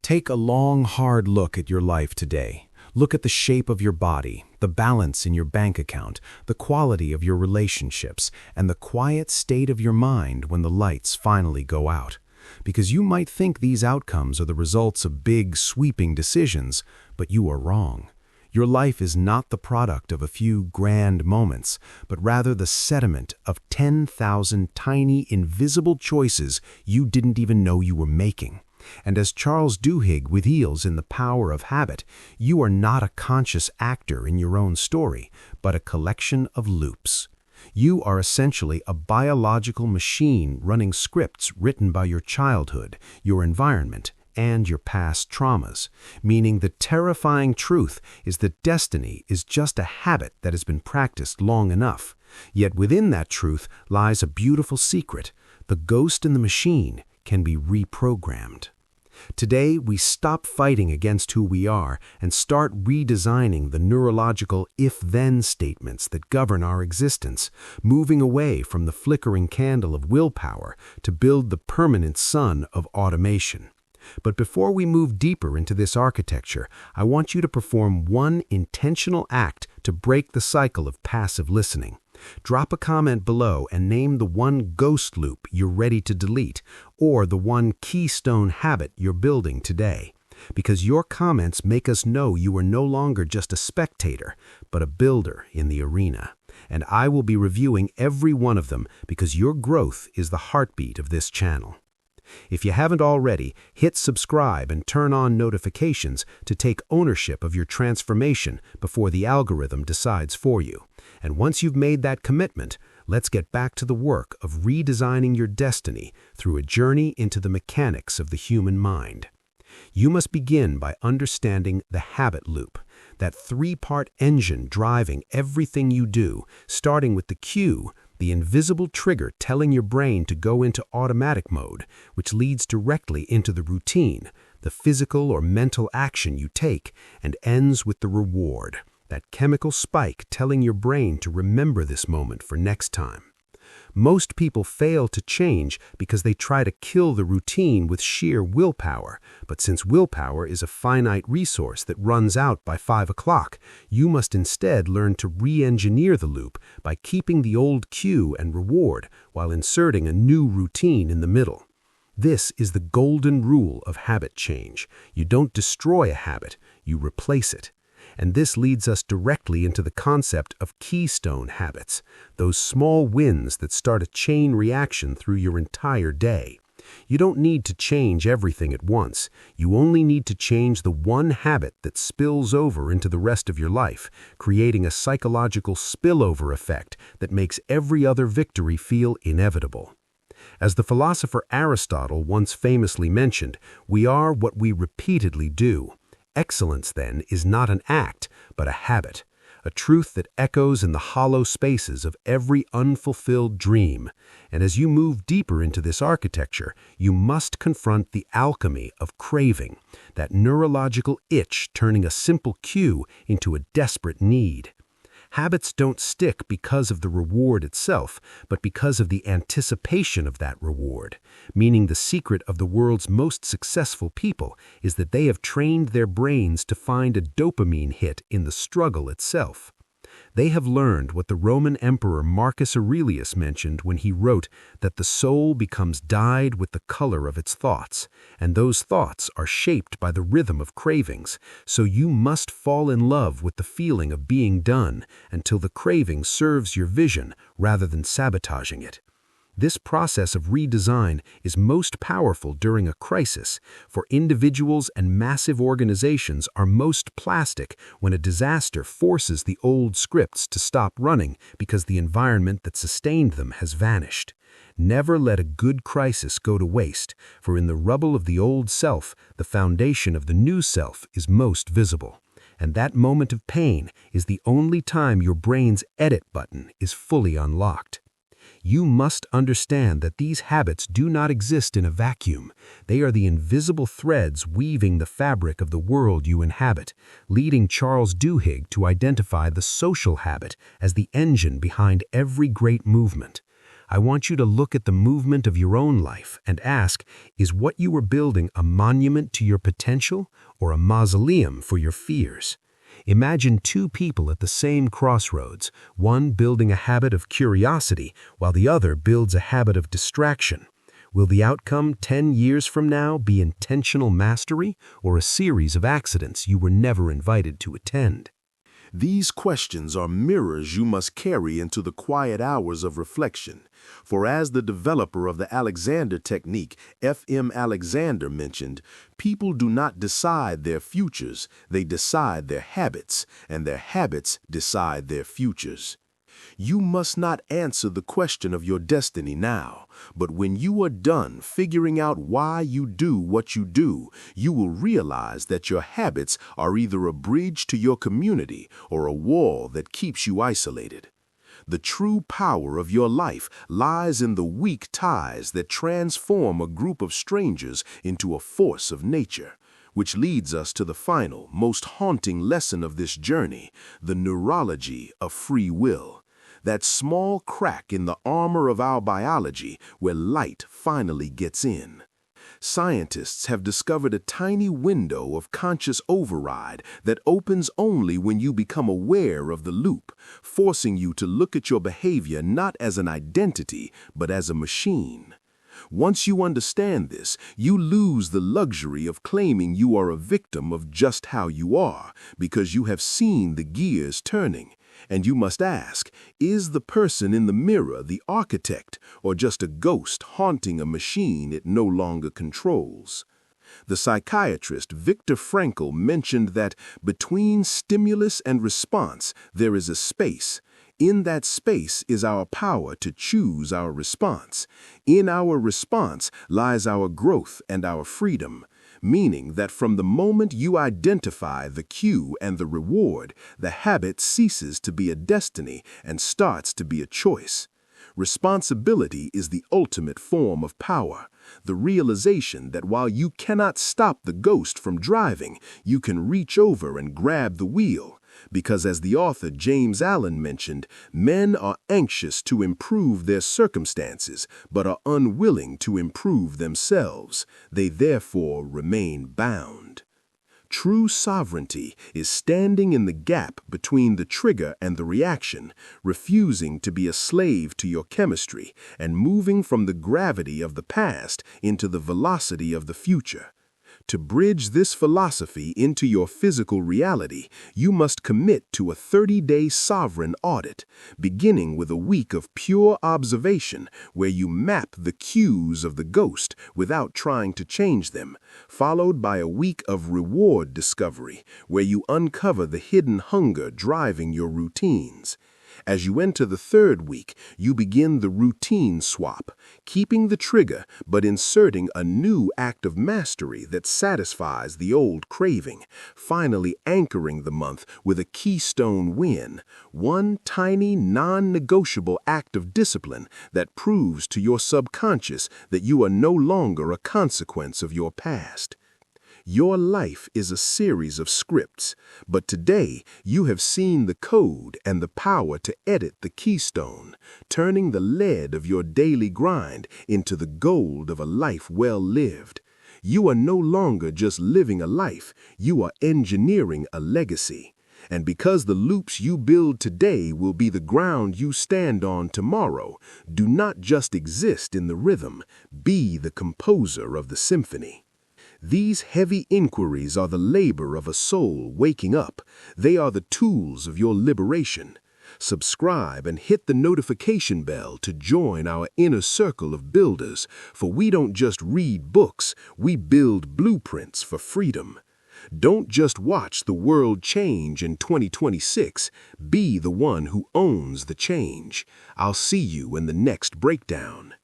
Take a long, hard look at your life today. Look at the shape of your body, the balance in your bank account, the quality of your relationships, and the quiet state of your mind when the lights finally go out. Because you might think these outcomes are the results of big, sweeping decisions, but you are wrong. Your life is not the product of a few grand moments, but rather the sediment of 10,000 tiny, invisible choices you didn't even know you were making. And as Charles Duhigg reveals in The Power of Habit, you are not a conscious actor in your own story, but a collection of loops. You are essentially a biological machine running scripts written by your childhood, your environment, and your past traumas, meaning the terrifying truth is that destiny is just a habit that has been practiced long enough. Yet within that truth lies a beautiful secret. The ghost in the machine can be reprogrammed. Today, we stop fighting against who we are and start redesigning the neurological if-then statements that govern our existence, moving away from the flickering candle of willpower to build the permanent sun of automation. But before we move deeper into this architecture, I want you to perform one intentional act to break the cycle of passive listening. Drop a comment below and name the one ghost loop you're ready to delete, or the one keystone habit you're building today. Because your comments make us know you are no longer just a spectator, but a builder in the arena. And I will be reviewing every one of them because your growth is the heartbeat of this channel. If you haven't already, hit subscribe and turn on notifications to take ownership of your transformation before the algorithm decides for you. And once you've made that commitment, let's get back to the work of redesigning your destiny through a journey into the mechanics of the human mind. You must begin by understanding the habit loop, that three-part engine driving everything you do, starting with the cue, the invisible trigger telling your brain to go into automatic mode, which leads directly into the routine, the physical or mental action you take, and ends with the reward, that chemical spike telling your brain to remember this moment for next time. Most people fail to change because they try to kill the routine with sheer willpower, but since willpower is a finite resource that runs out by 5 o'clock, you must instead learn to re-engineer the loop by keeping the old cue and reward while inserting a new routine in the middle. This is the golden rule of habit change. You don't destroy a habit, you replace it. And this leads us directly into the concept of keystone habits, those small wins that start a chain reaction through your entire day. You don't need to change everything at once. You only need to change the one habit that spills over into the rest of your life, creating a psychological spillover effect that makes every other victory feel inevitable. As the philosopher Aristotle once famously mentioned, we are what we repeatedly do. Excellence, then, is not an act, but a habit, a truth that echoes in the hollow spaces of every unfulfilled dream. And as you move deeper into this architecture, you must confront the alchemy of craving, that neurological itch turning a simple cue into a desperate need. Habits don't stick because of the reward itself, but because of the anticipation of that reward, meaning the secret of the world's most successful people is that they have trained their brains to find a dopamine hit in the struggle itself. They have learned what the Roman Emperor Marcus Aurelius mentioned when he wrote that the soul becomes dyed with the color of its thoughts, and those thoughts are shaped by the rhythm of cravings, so you must fall in love with the feeling of being done until the craving serves your vision rather than sabotaging it. This process of redesign is most powerful during a crisis, for individuals and massive organizations are most plastic when a disaster forces the old scripts to stop running because the environment that sustained them has vanished. Never let a good crisis go to waste, for in the rubble of the old self, the foundation of the new self is most visible. And that moment of pain is the only time your brain's edit button is fully unlocked. You must understand that these habits do not exist in a vacuum. They are the invisible threads weaving the fabric of the world you inhabit, leading Charles Duhigg to identify the social habit as the engine behind every great movement. I want you to look at the movement of your own life and ask, is what you are building a monument to your potential or a mausoleum for your fears? Imagine two people at the same crossroads, one building a habit of curiosity while the other builds a habit of distraction. Will the outcome 10 years from now be intentional mastery or a series of accidents you were never invited to attend? These questions are mirrors you must carry into the quiet hours of reflection. For as the developer of the Alexander technique, F.M. Alexander, mentioned, people do not decide their futures, they decide their habits, and their habits decide their futures. You must not answer the question of your destiny now, but when you are done figuring out why you do what you do, you will realize that your habits are either a bridge to your community or a wall that keeps you isolated. The true power of your life lies in the weak ties that transform a group of strangers into a force of nature. Which leads us to the final, most haunting lesson of this journey, the neurology of free will. That small crack in the armor of our biology where light finally gets in. Scientists have discovered a tiny window of conscious override that opens only when you become aware of the loop, forcing you to look at your behavior not as an identity, but as a machine. Once you understand this, you lose the luxury of claiming you are a victim of just how you are, because you have seen the gears turning. And you must ask, is the person in the mirror the architect or just a ghost haunting a machine it no longer controls? The psychiatrist Viktor Frankl mentioned that between stimulus and response there is a space. In that space is our power to choose our response. In our response lies our growth and our freedom. Meaning that from the moment you identify the cue and the reward, the habit ceases to be a destiny and starts to be a choice. Responsibility is the ultimate form of power, the realization that while you cannot stop the ghost from driving, you can reach over and grab the wheel. Because as the author James Allen mentioned, men are anxious to improve their circumstances, but are unwilling to improve themselves. They therefore remain bound. True sovereignty is standing in the gap between the trigger and the reaction, refusing to be a slave to your chemistry, and moving from the gravity of the past into the velocity of the future. To bridge this philosophy into your physical reality, you must commit to a 30-day sovereign audit, beginning with a week of pure observation where you map the cues of the ghost without trying to change them, followed by a week of reward discovery where you uncover the hidden hunger driving your routines. As you enter the third week, you begin the routine swap, keeping the trigger but inserting a new act of mastery that satisfies the old craving, finally anchoring the month with a keystone win, one tiny non-negotiable act of discipline that proves to your subconscious that you are no longer a consequence of your past. Your life is a series of scripts, but today you have seen the code and the power to edit the keystone, turning the lead of your daily grind into the gold of a life well lived. You are no longer just living a life, you are engineering a legacy. And because the loops you build today will be the ground you stand on tomorrow, do not just exist in the rhythm, be the composer of the symphony. These heavy inquiries are the labor of a soul waking up. They are the tools of your liberation. Subscribe and hit the notification bell to join our inner circle of builders, for we don't just read books, we build blueprints for freedom. Don't just watch the world change in 2026. Be the one who owns the change. I'll see you in the next breakdown.